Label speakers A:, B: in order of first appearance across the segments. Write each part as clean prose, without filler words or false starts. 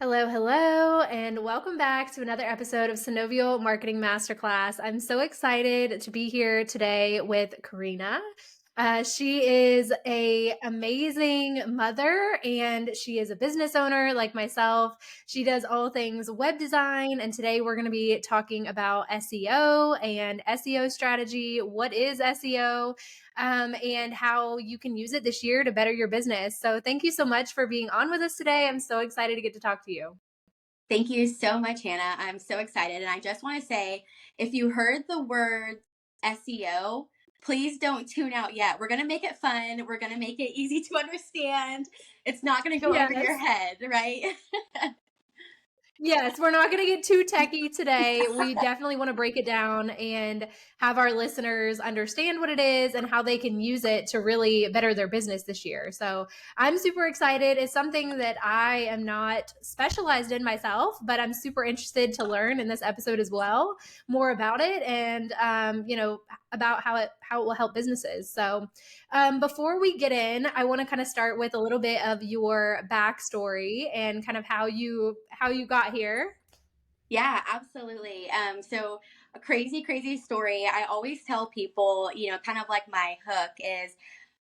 A: Hello, hello, and welcome back to another episode of Synovial Marketing Masterclass. I'm so excited to be here today with Corina. She is a amazing mother and she is a business owner like myself. She does all things web design, and today we're going to be talking about SEO and SEO strategy. What is SEO? And how you can use it this year to better your business. So, thank you so much for being on with us today. I'm so excited to get to talk to you.
B: Thank you so much, Hannah. I'm so excited. And I just want to say if you heard the word SEO, please don't tune out yet. We're going to make it fun. We're going to make it easy to understand. It's not going to go over your
A: Yes.
B: head, right?
A: Yes, we're not going to get too techie today. We definitely want to break it down and have our listeners understand what it is and how they can use it to really better their business this year. So I'm super excited. It's something that I am not specialized in myself, but I'm super interested to learn in this episode as well, more about it and, about how it will help businesses. So before we get in, I want to kind of start with a little bit of your backstory and kind of how you got here.
B: Yeah, absolutely. So a crazy, crazy story. I always tell people, kind of like my hook is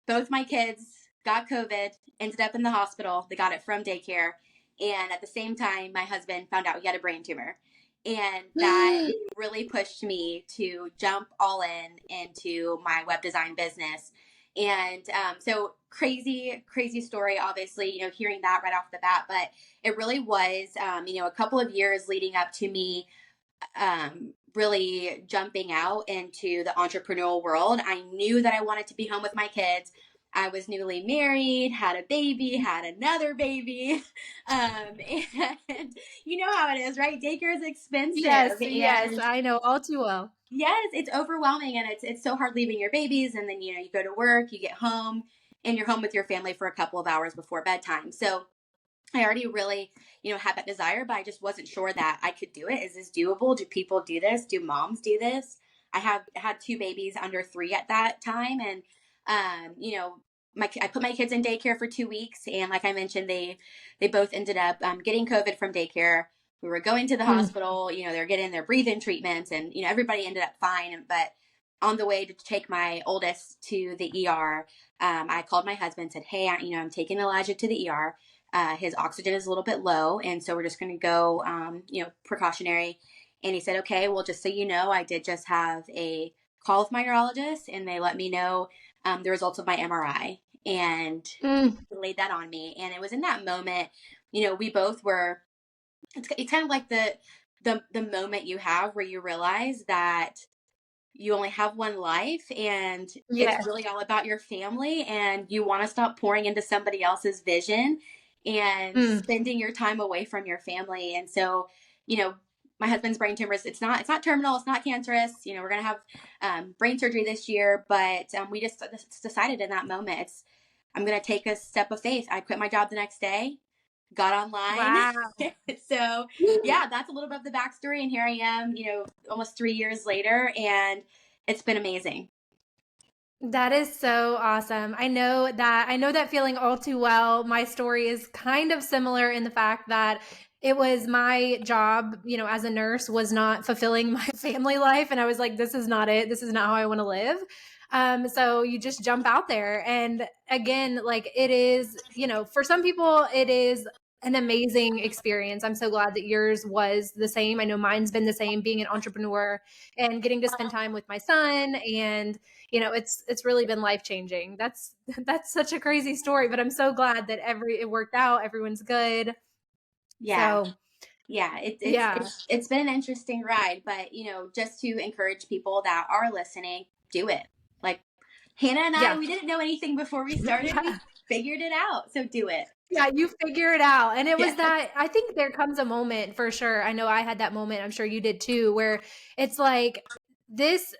B: both my kids got COVID, ended up in the hospital. They got it from daycare. And at the same time, my husband found out he had a brain tumor. And that really pushed me to jump all in into my web design business. And so crazy, crazy story, obviously, hearing that right off the bat. But it really was, a couple of years leading up to me really jumping out into the entrepreneurial world. I knew that I wanted to be home with my kids. I was newly married, had a baby, had another baby. And you know how it is, right? Daycare is
A: Yes,
B: expensive.
A: yes,
B: And
A: I know all too well.
B: yes, it's overwhelming and it's so hard leaving your babies. And then, you go to work, you get home, and you're home with your family for a couple of hours before bedtime. So I already really, had that desire, but I just wasn't sure that I could do it. Is this doable? Do people do this? Do moms do this? I have had two babies under 3 at that time, and I put my kids in daycare for 2 weeks, and like I mentioned, they both ended up getting COVID from daycare. We were going to the
A: Mm.
B: hospital. They're getting their breathing treatments, and everybody ended up fine. But on the way to take my oldest to the ER, I called my husband and said, "Hey, I'm taking Elijah to the ER. His oxygen is a little bit low, and so we're just going to go, precautionary." And he said, "Okay, well, just so you know, I did just have a call with my neurologist, and they let me know the results of my MRI." And
A: Mm.
B: laid that on me. And it was in that moment, we both were. It's kind of like the moment you have where you realize that you only have one life and it's
A: Yes.
B: really all about your family and you want to stop pouring into somebody else's vision and
A: Mm.
B: spending your time away from your family. And so, you know, my husband's brain tumors, it's not terminal, it's not cancerous. We're going to have brain surgery this year, but we just decided in that moment, I'm going to take a step of faith. I quit my job the next day, got online.
A: Wow.
B: So yeah, that's a little bit of the backstory. And here I am, almost 3 years later, and it's been amazing.
A: That is so awesome. I know that feeling all too well. My story is kind of similar in the fact that it was my job, as a nurse was not fulfilling my family life and I was like this is not it. This is not how I want to live. So you just jump out there and again like it is, for some people it is an amazing experience. I'm so glad that yours was the same. I know mine's been the same being an entrepreneur and getting to spend time with my son and it's really been life changing. That's such a crazy story, but I'm so glad that it worked out. Everyone's good.
B: Yeah.
A: So
B: Yeah, it's
A: yeah,
B: it's it's been an interesting ride, but just to encourage people that are listening, do it. Like Hannah and I,
A: yeah,
B: we didn't know anything before we started.
A: yeah,
B: We figured it out. So do it.
A: yeah. You figure it out, and it was
B: Yeah.
A: that. I think there comes a moment for sure. I know I had that moment. I'm sure you did too, where it's like this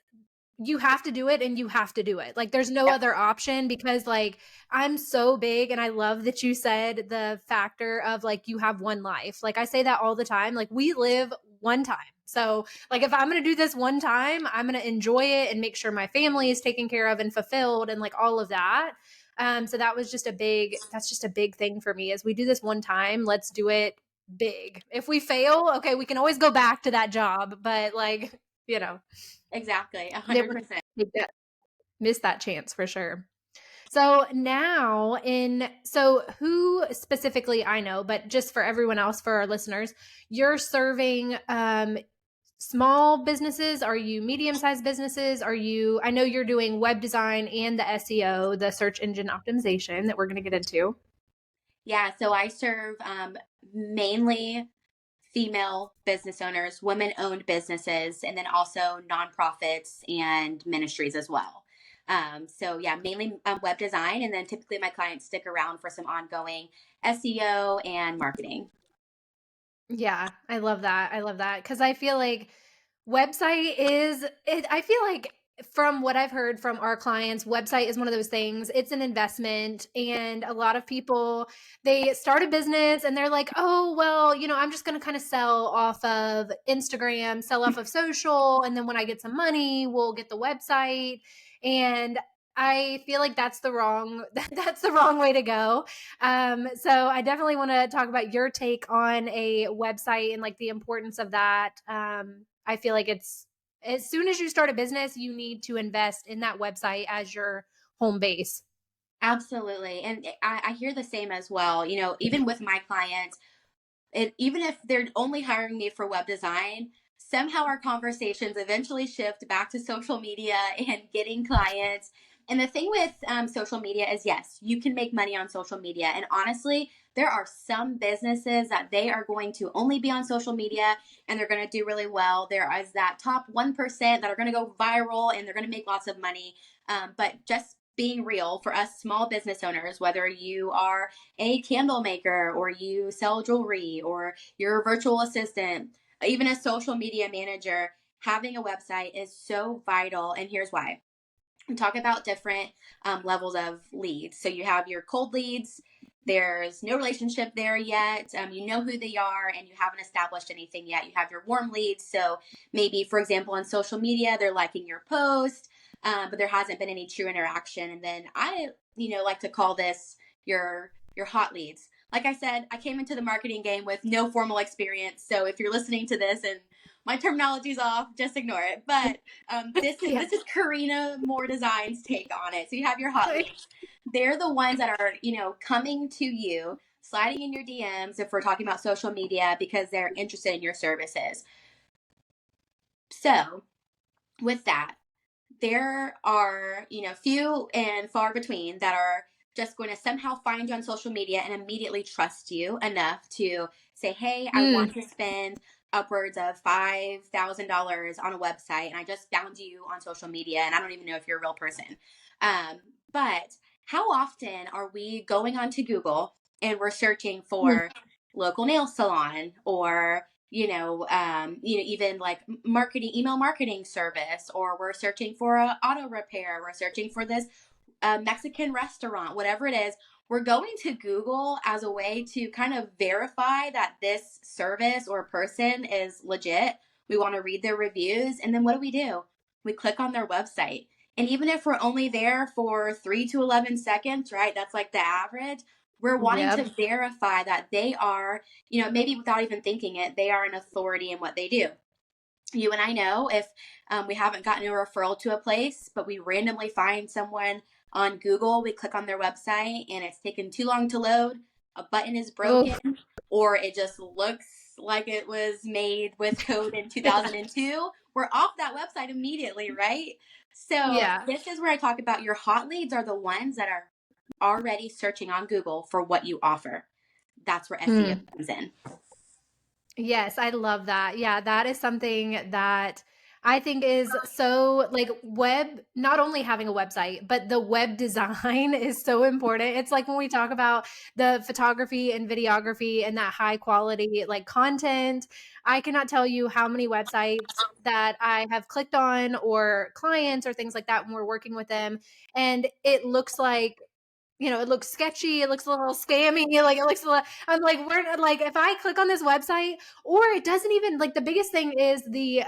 A: you have to do it and you have to do it. Like there's no
B: Yep.
A: other option because like I'm so big and I love that you said the factor of like you have one life. Like I say that all the time. Like we live one time. So like if I'm going to do this one time, I'm going to enjoy it and make sure my family is taken care of and fulfilled and like all of that. So that's just a big thing for me is we do this one time, let's do it big. If we fail, okay, we can always go back to that job, but like, you know,
B: Exactly,
A: never
B: 100%.
A: take that, miss that chance for sure. So now so who specifically, I know, but just for everyone else, for our listeners, you're serving small businesses? Are you medium-sized businesses? Are you, I know you're doing web design and the SEO, the search engine optimization that we're going to get into.
B: Yeah, so I serve mainly female business owners, women owned businesses, and then also nonprofits and ministries as well. So, yeah, mainly web design. And then typically my clients stick around for some ongoing SEO and marketing.
A: Yeah, I love that. I love that because I feel like website is it, I feel like from what I've heard from our clients, website is one of those things. It's an investment, and a lot of people, they start a business and they're like, "Oh, well, I'm just going to kind of sell off of Instagram, sell off of social, and then when I get some money, we'll get the website." And I feel like that's the wrong that's the wrong way to go. So I definitely want to talk about your take on a website and like the importance of that. I feel like it's, as soon as you start a business, you need to invest in that website as your home base.
B: Absolutely. And I hear the same as well. Even with my clients, even if they're only hiring me for web design, somehow our conversations eventually shift back to social media and getting clients. And the thing with social media is, yes, you can make money on social media. And honestly, there are some businesses that they are going to only be on social media and they're going to do really well. There is that top 1% that are going to go viral and they're going to make lots of money. But just being real for us small business owners, whether you are a candle maker or you sell jewelry or you're a virtual assistant, even a social media manager, having a website is so vital. And here's why. We talk about different levels of leads. So you have your cold leads. There's no relationship there yet. You know who they are and you haven't established anything yet. You have your warm leads. So maybe, for example, on social media, they're liking your post, but there hasn't been any true interaction. And then I, like to call this your hot leads. Like I said, I came into the marketing game with no formal experience. So if you're listening to this and my terminology's off, just ignore it. But this is
A: Yeah.
B: this is Corina Moore Design's take on it. So you have your hot leads. They're the ones that are coming to you, sliding in your DMs if we're talking about social media because they're interested in your services. So with that, there are few and far between that are just going to somehow find you on social media and immediately trust you enough to say, hey, I
A: Mm,
B: want to spend upwards of $5,000 on a website and I just found you on social media and I don't even know if you're a real person. But how often are we going onto Google and we're searching
A: mm,
B: for local nail salon or even like marketing, email marketing service, or we're searching for a auto repair, we're searching for this Mexican restaurant, whatever it is. We're going to Google as a way to kind of verify that this service or person is legit. We want to read their reviews. And then what do? We click on their website. And even if we're only there for 3 to 11 seconds, right? That's like the average. We're wanting to
A: yep.
B: verify that they are, maybe without even thinking it, they are an authority in what they do. You and I know if we haven't gotten a referral to a place, but we randomly find someone on Google, we click on their website and it's taken too long to load, a button is
A: Oh,
B: broken, or it just looks like it was made with code in
A: yeah.
B: 2002, we're off that website immediately, right? So
A: Yeah.
B: this is where I talk about your hot leads are the ones that are already searching on Google for what you offer. That's where SEO
A: Hmm.
B: comes in.
A: Yes, I love that. Yeah, that is something that I think is so like not only having a website, but the web design is so important. It's like when we talk about the photography and videography and that high quality like content, I cannot tell you how many websites that I have clicked on or clients or things like that when we're working with them. And it looks like, it looks sketchy, it looks a little scammy, like it looks a little, I'm like, where, like if I click on this website, or it doesn't even, like the biggest thing is the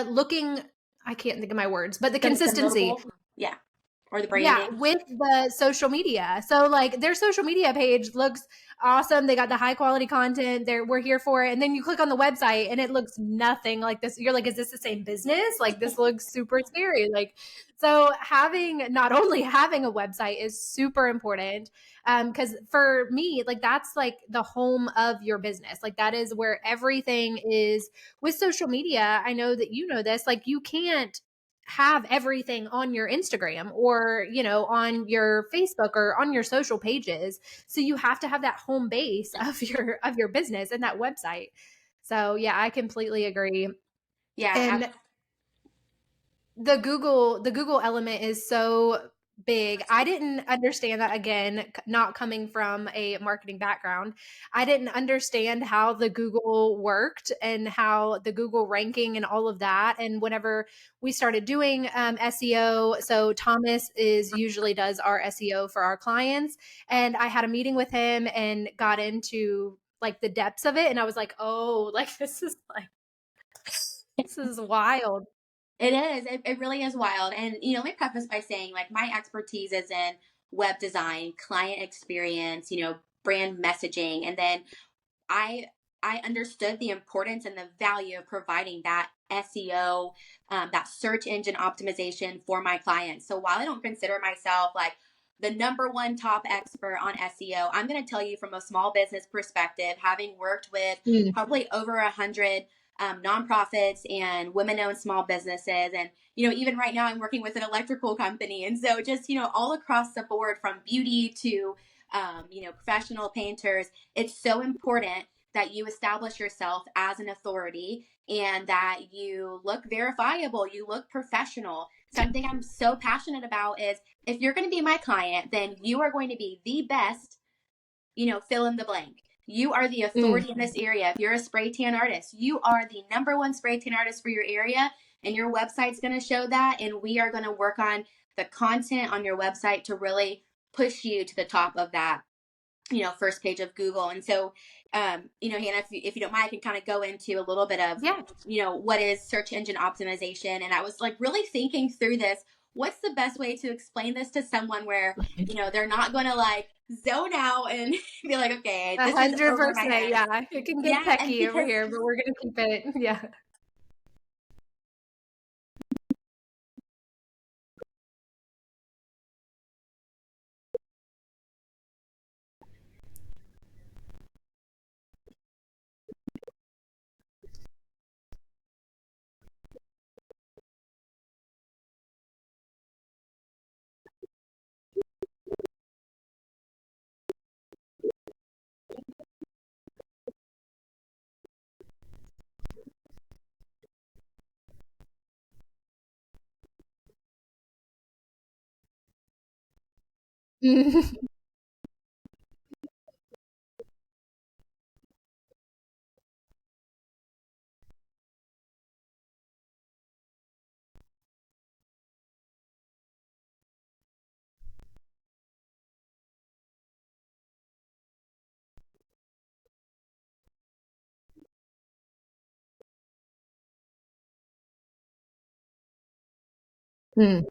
A: looking, I can't think of my words, but the
B: The
A: consistency.
B: notable, yeah. or the
A: Yeah,
B: branding.
A: with the social media. So like their social media page looks awesome. They got the high quality content. We're here for it. And then you click on the website and it looks nothing like this. You're like, is this the same business? Like this looks super scary. Like so having not only having a website is super important. Because for me, like that's like the home of your business. Like that is where everything is with social media. I know that you know this, like you can't have everything on your Instagram or, you know, on your Facebook or on your social pages. So you have to have that home base of your business and that website. So, yeah, I completely agree.
B: Yeah,
A: And the Google element is so big. I didn't understand that, again, not coming from a marketing background. I didn't understand how the Google worked and how the Google ranking and all of that. And whenever we started doing SEO, so Thomas is usually does our SEO for our clients, and I had a meeting with him and got into like the depths of it, and I was like, oh, like this is wild.
B: it is. It really is wild. And, let me preface by saying, like, my expertise is in web design, client experience, brand messaging. And then I I understood the importance and the value of providing that SEO, that search engine optimization for my clients. So while I don't consider myself like the number one top expert on SEO, I'm going to tell you from a small business perspective, having worked with
A: Mm.
B: probably over 100 nonprofits and women-owned small businesses, and even right now I'm working with an electrical company, and so just all across the board from beauty to professional painters, it's so important that you establish yourself as an authority and that you look verifiable, you look professional. Something I'm so passionate about is if you're going to be my client, then you are going to be the best, fill in the blank. You are the
A: Mm.
B: authority in this area. If you're a spray tan artist, you are the number one spray tan artist for your area, and your website's going to show that. And we are going to work on the content on your website to really push you to the top of that first page of Google. And so, Hannah, if you don't mind, I can kind of go into a little bit of,
A: Yeah.
B: what is search engine optimization. And I was like really thinking through this. What's the best way to explain this to someone where, they're not going to like zone out and be like, okay,
A: A
B: this is
A: hundred
B: over my
A: percent.
B: head.
A: Yeah. It can get
B: Yeah. And
A: techie over
B: because
A: here, but we're gonna keep it. Yeah. Mm.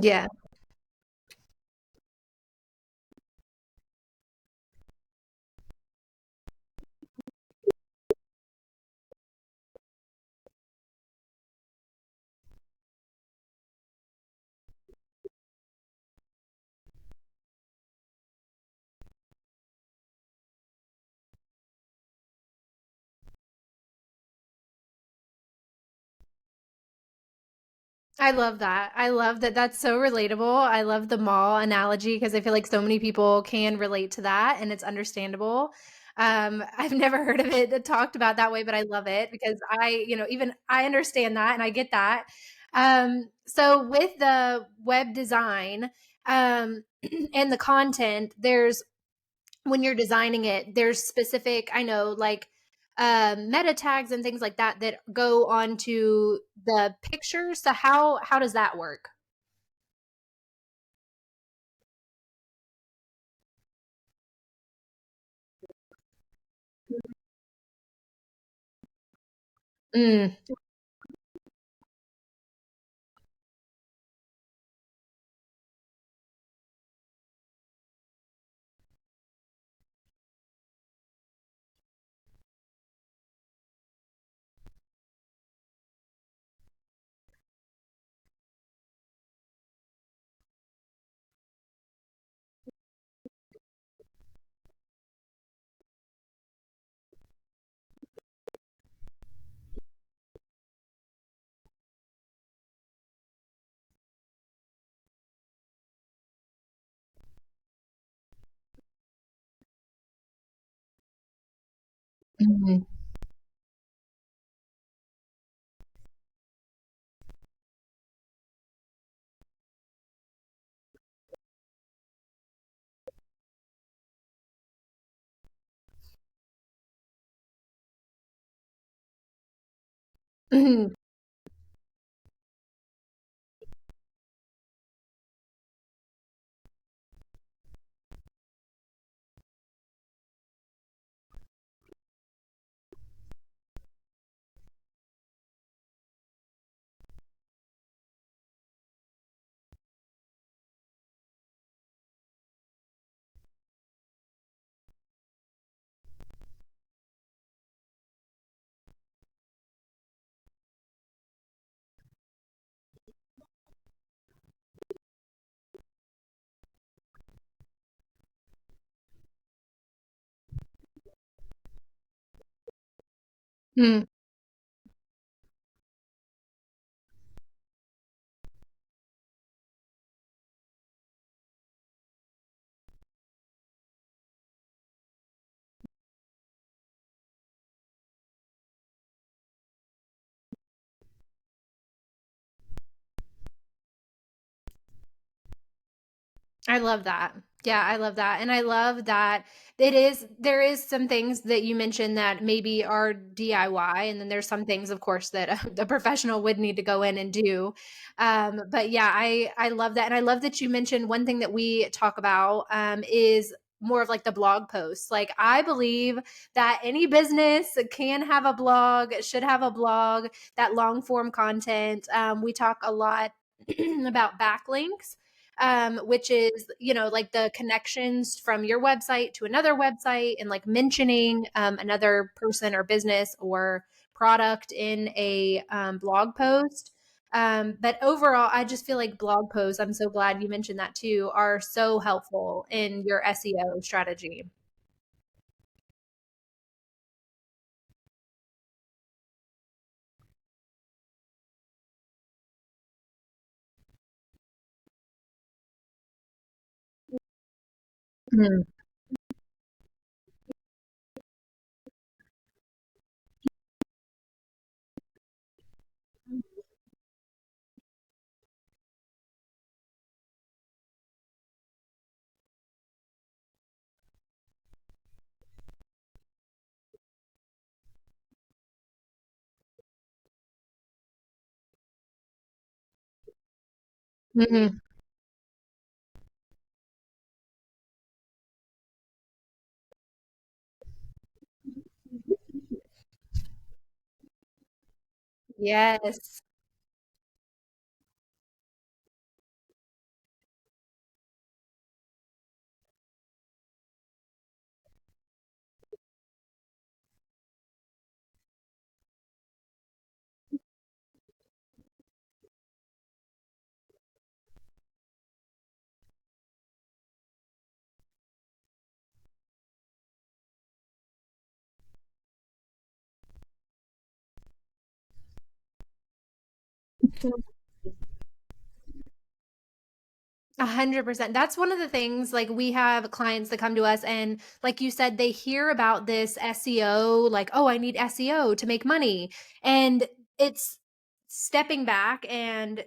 A: Yeah. I love that. I love that that's so relatable. I love the mall analogy because I feel like so many people can relate to that and it's understandable. I've never heard of it talked about that way, but I love it because even I understand that and I get that. So with the web design, and the content, there's when you're designing it, there's specific, I know, like meta tags and things like that that go onto the pictures. So how does that work? Mm, mhm, mhm, mm. I love that. Yeah, I love that. And I love that there is some things that you mentioned that maybe are DIY, and then there's some things, of course, that the professional would need to go in and do. But yeah, I love that. And I love that you mentioned one thing that we talk about is more of like the blog posts. Like I believe that any business can have a blog, should have a blog, that long form content. We talk a lot about backlinks, which is, like the connections from your website to another website, and like mentioning another person or business or product in a blog post. But overall, I just feel like blog posts, I'm so glad you mentioned that too, are so helpful in your SEO strategy. Mm, mhm. Yes. Mhm. 100%. That's one of the things, like we have clients that come to us and like you said, they hear about this SEO, like, oh, I need SEO to make money. And it's stepping back and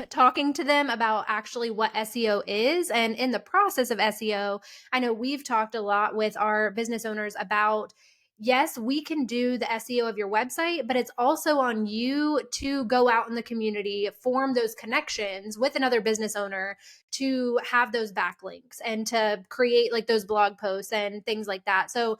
A: talking to them about actually what SEO is. And in the process of SEO, I know we've talked a lot with our business owners about, yes, we can do the SEO of your website, but it's also on you to go out in the community, form those connections with another business owner to have those backlinks and to create like those blog posts and things like that. So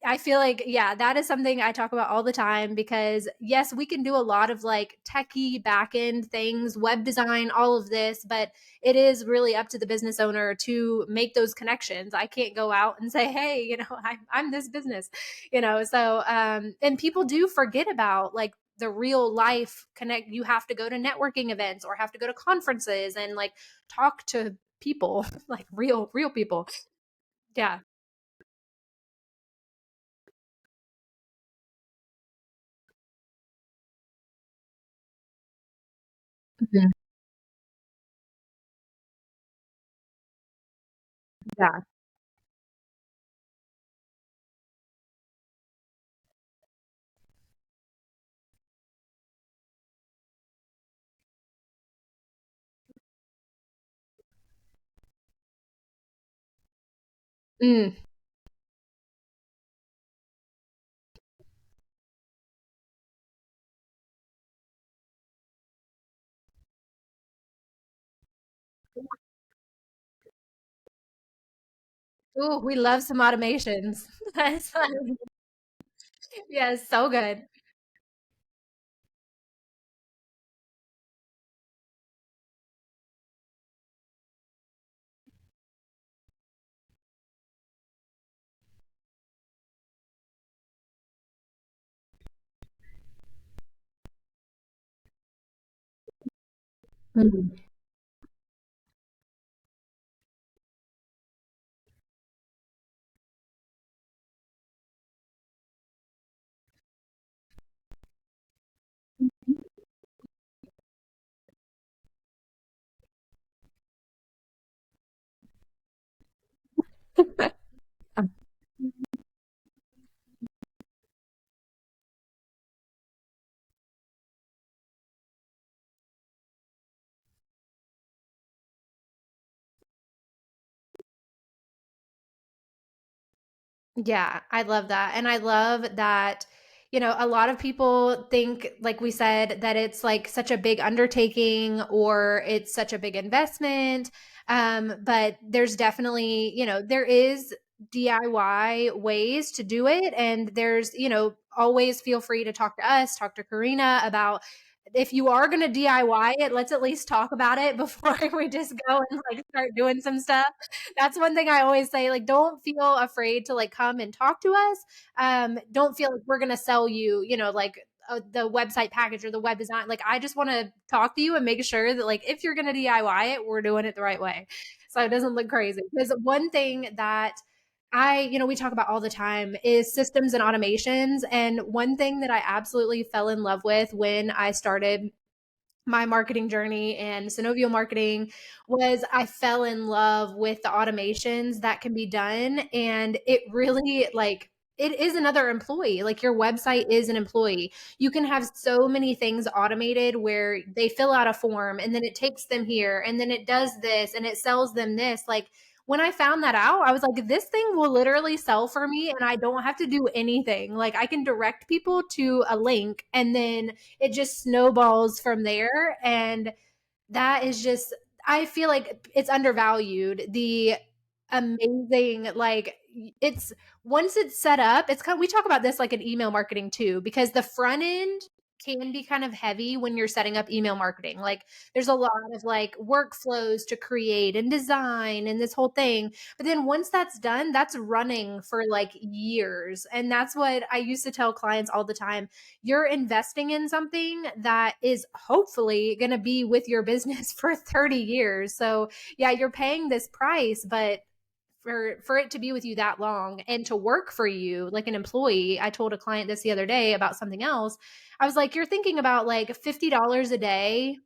A: I feel like, yeah, that is something I talk about all the time because, yes, we can do a lot of like techie back end things, web design, all of this, but it is really up to the business owner to make those connections. I can't go out and say, hey, I'm this business, so, and people do forget about like the real life connect. You have to go to networking events or have to go to conferences and like talk to people, like real people. Yeah. Mhm. Yeah. Mm. Ooh, we love some automations. That's fun. Yes, so good. Mm. Yeah, I love that. And I love that, a lot of people think, like we said, that it's like such a big undertaking or it's such a big investment. But there's definitely, there is DIY ways to do it. And there's, always feel free to talk to us, talk to Karina about if you are going to DIY it, let's at least talk about it before we just go and like start doing some stuff. That's one thing I always say, like, don't feel afraid to like come and talk to us. Don't feel like we're going to sell you, like the website package or the web design. Like, I just want to talk to you and make sure that like if you're going to DIY it, we're doing it the right way. So it doesn't look crazy. Because one thing that we talk about all the time is systems and automations. And one thing that I absolutely fell in love with when I started my marketing journey and Synovio marketing was I fell in love with the automations that can be done. And it really like, it is another employee. Like your website is an employee. You can have so many things automated where they fill out a form and then it takes them here and then it does this and it sells them this. Like when I found that out, I was like, this thing will literally sell for me and I don't have to do anything. Like I can direct people to a link and then it just snowballs from there. And that is just, I feel like it's undervalued. The amazing, like, it's once it's set up, it's kind of, we talk about this like in email marketing too, because the front end can be kind of heavy when you're setting up email marketing. Like, there's a lot of like workflows to create and design and this whole thing. But then once that's done, that's running for like years. And that's what I used to tell clients all the time. You're investing in something that is hopefully going to be with your business for 30 years. So, yeah, you're paying this price, but for it to be with you that long and to work for you like an employee. I told a client this the other day about something else. I was like, you're thinking about like $50 a day.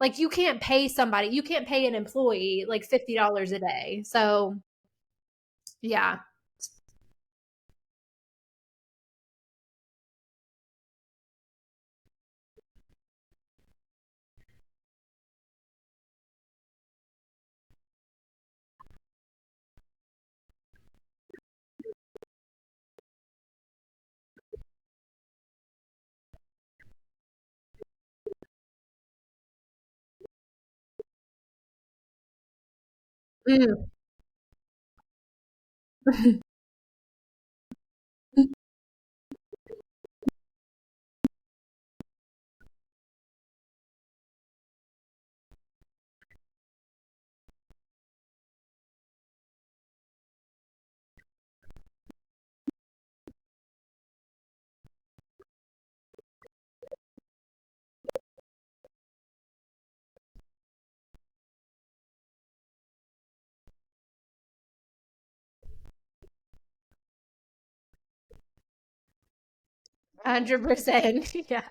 A: Like you can't pay somebody, you can't pay an employee like $50 a day. So, yeah. Mm. 100%. Yeah.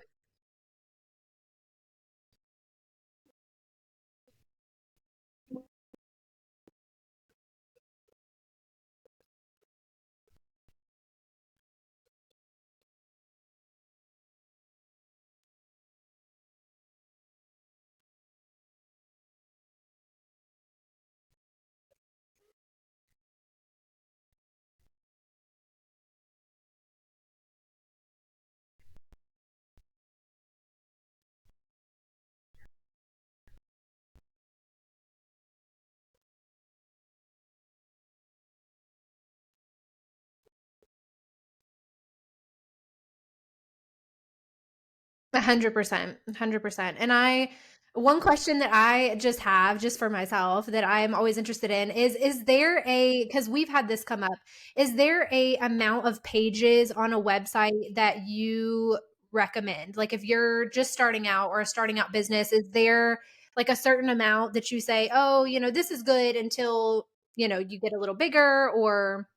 A: 100%. 100%. And one question that I just have just for myself that I'm always interested in is there a, because we've had this come up, is there a amount of pages on a website that you recommend? Like if you're just starting out or a starting out business, is there like a certain amount that you say, "Oh, this is good until, you get a little bigger," or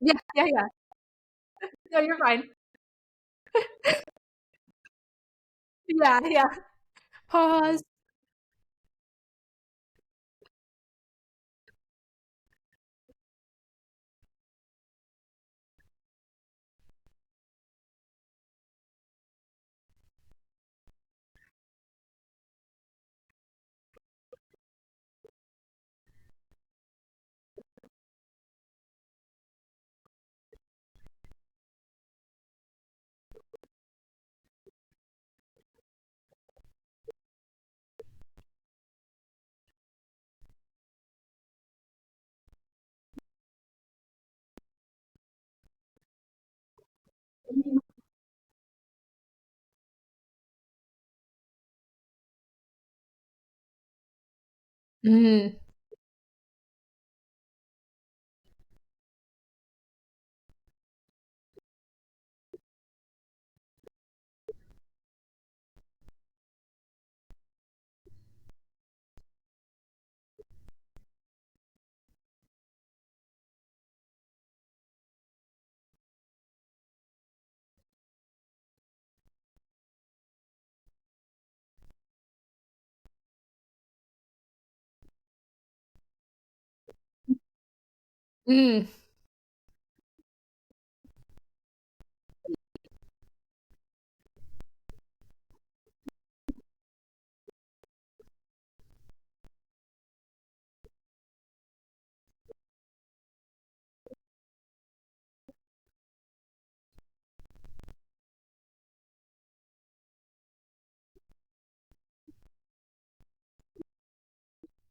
A: yeah, yeah, yeah. No, you're fine. Yeah, yeah. Pause. Mm. Mm.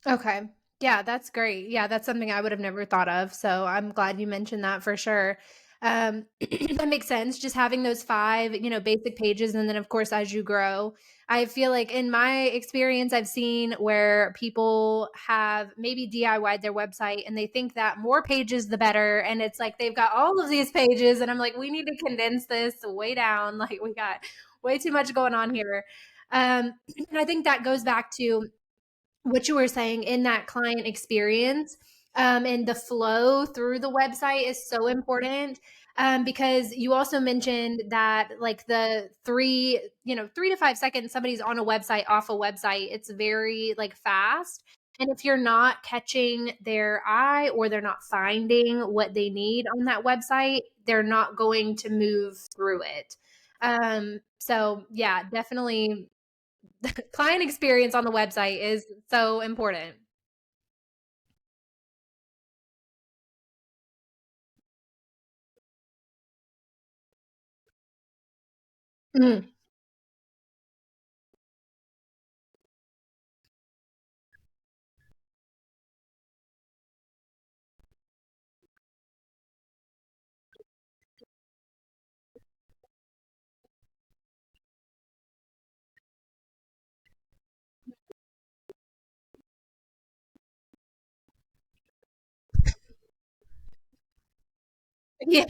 A: Okay. Yeah, that's great. Yeah, that's something I would have never thought of. So I'm glad you mentioned that for sure. That makes sense. Just having those five, basic pages. And then, of course, as you grow, I feel like in my experience, I've seen where people have maybe DIY'd their website and they think that more pages, the better. And it's like they've got all of these pages. And I'm like, we need to condense this way down. Like, we got way too much going on here. And I think that goes back to what you were saying in that client experience, and the flow through the website is so important, because you also mentioned that like the 3 to 5 seconds somebody's on a website, off a website, it's very like fast. And if you're not catching their eye or they're not finding what they need on that website, they're not going to move through it. So yeah, definitely client experience on the website is so important. Mm. Yeah.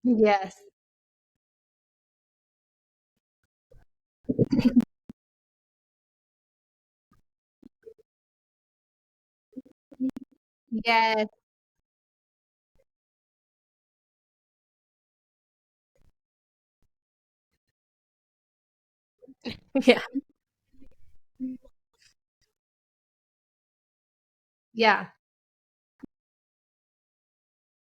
A: Yes. Yes. Yeah. Yeah.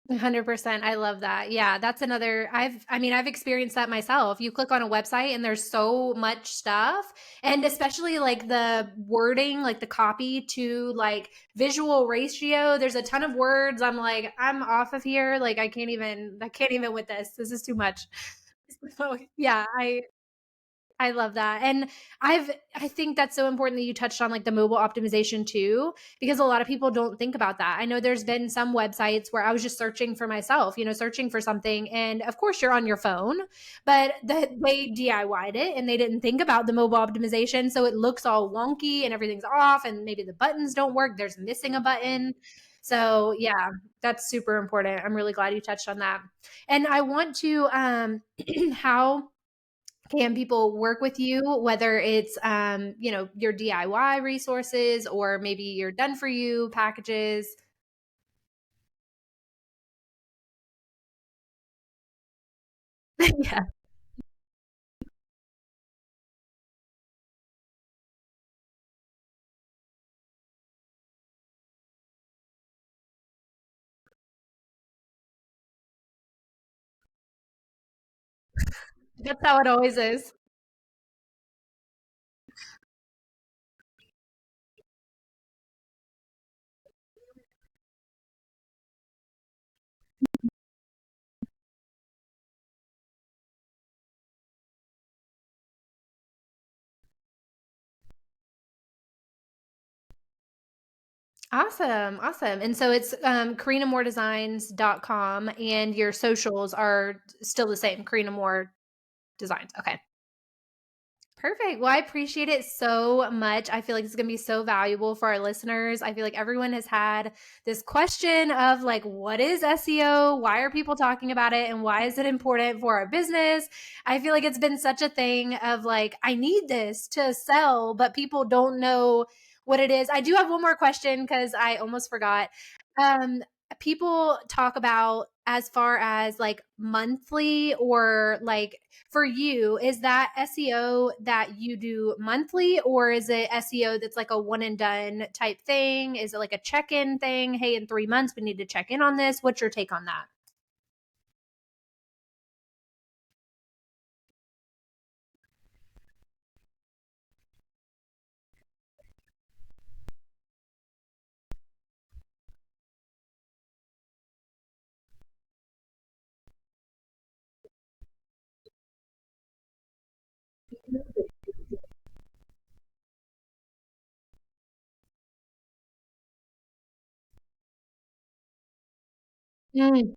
A: 100%. I love that. Yeah, that's another I've experienced that myself. You click on a website and there's so much stuff, and especially like the wording, like the copy to like visual ratio, there's a ton of words. I'm like, I'm off of here. Like I can't even with this. This is too much. So, yeah, I love that. And I think that's so important that you touched on like the mobile optimization too, because a lot of people don't think about that. I know there's been some websites where I was just searching for myself, searching for something. And of course you're on your phone, but they DIY'd it and they didn't think about the mobile optimization. So it looks all wonky and everything's off and maybe the buttons don't work. There's missing a button. So yeah, that's super important. I'm really glad you touched on that. And I want to how can people work with you, whether it's your DIY resources or maybe your done for you packages? Yeah, that's how it always is. Awesome, awesome. And so it's CarinaMooreDesigns.com and your socials are still the same, Carina Moore Designs. Okay. Perfect. Well, I appreciate it so much. I feel like it's going to be so valuable for our listeners. I feel like everyone has had this question of like, what is SEO? Why are people talking about it? And why is it important for our business? I feel like it's been such a thing of like, I need this to sell, but people don't know what it is. I do have one more question because I almost forgot. Um, People talk about as far as like monthly or like for you, is that SEO that you do monthly or is it SEO that's like a one and done type thing? Is it like a check in thing? Hey, in 3 months, we need to check in on this. What's your take on that? Mm,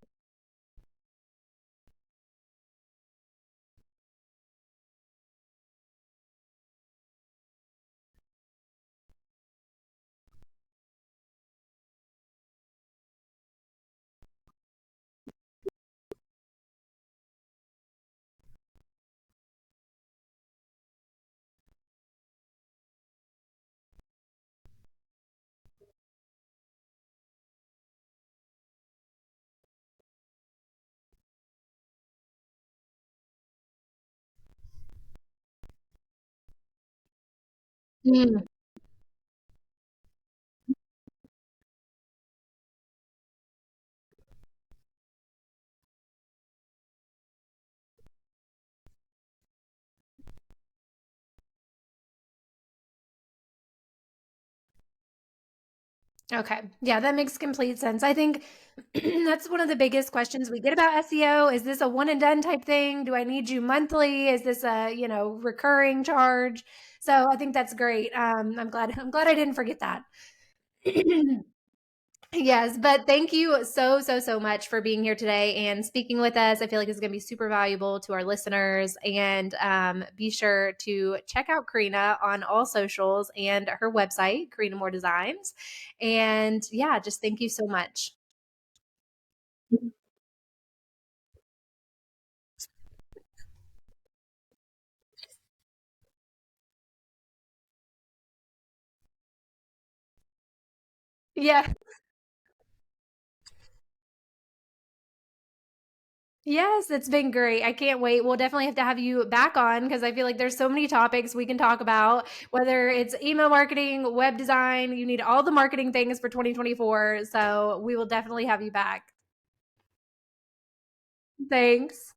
A: mm. Okay. Yeah, that makes complete sense. I think that's one of the biggest questions we get about SEO. Is this a one and done type thing? Do I need you monthly? Is this a, recurring charge? So I think that's great. I'm glad I didn't forget that. Yes, but thank you so, so, so much for being here today and speaking with us. I feel like it's going to be super valuable to our listeners. And be sure to check out Karina on all socials and her website, Karina Moore Designs. And yeah, just thank you so much. Yeah. Yes, it's been great. I can't wait. We'll definitely have to have you back on because I feel like there's so many topics we can talk about, whether it's email marketing, web design, you need all the marketing things for 2024. So we will definitely have you back. Thanks.